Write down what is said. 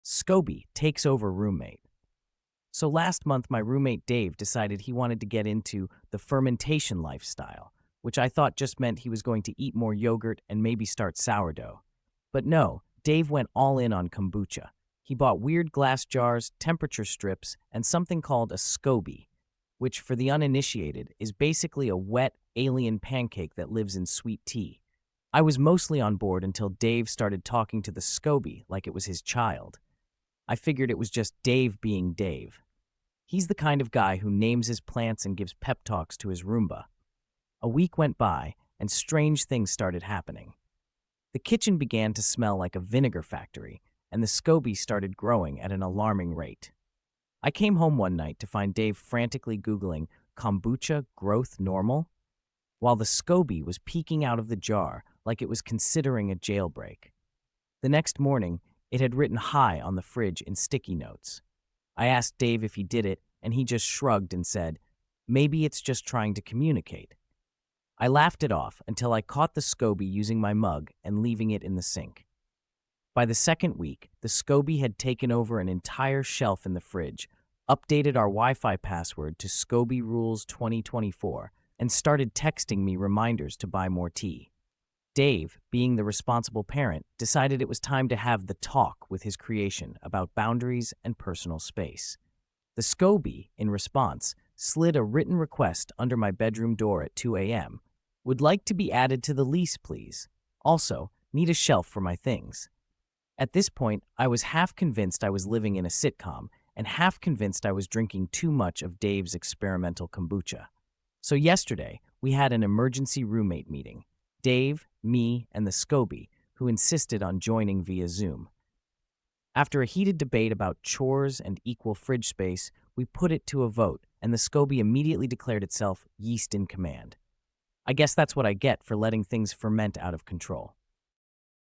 SCOBY takes over roommate. So last month, my roommate Dave decided he wanted to get into the fermentation lifestyle, which I thought just meant he was going to eat more yogurt and maybe start sourdough. But no, Dave went all in on kombucha. He bought weird glass jars, temperature strips, and something called a SCOBY, which for the uninitiated is basically a wet, alien pancake that lives in sweet tea. I was mostly on board until Dave started talking to the SCOBY like it was his child. I figured it was just Dave being Dave. He's the kind of guy who names his plants and gives pep talks to his Roomba. A week went by, and strange things started happening. The kitchen began to smell like a vinegar factory, and the SCOBY started growing at an alarming rate. I came home one night to find Dave frantically Googling kombucha growth normal, while the SCOBY was peeking out of the jar like it was considering a jailbreak. The next morning, it had written hi on the fridge in sticky notes. I asked Dave if he did it, and he just shrugged and said, "Maybe it's just trying to communicate." I laughed it off until I caught the SCOBY using my mug and leaving it in the sink. By the second week, the SCOBY had taken over an entire shelf in the fridge, updated our Wi-Fi password to SCOBY Rules 2024, and started texting me reminders to buy more tea. Dave, being the responsible parent, decided it was time to have the talk with his creation about boundaries and personal space. The SCOBY, in response, slid a written request under my bedroom door at 2 a.m. "Would like to be added to the lease, please. Also, need a shelf for my things." At this point, I was half convinced I was living in a sitcom and half convinced I was drinking too much of Dave's experimental kombucha. So yesterday, we had an emergency roommate meeting. Dave, me, and the SCOBY, who insisted on joining via Zoom. After a heated debate about chores and equal fridge space, we put it to a vote, and the SCOBY immediately declared itself yeast in command. I guess that's what I get for letting things ferment out of control.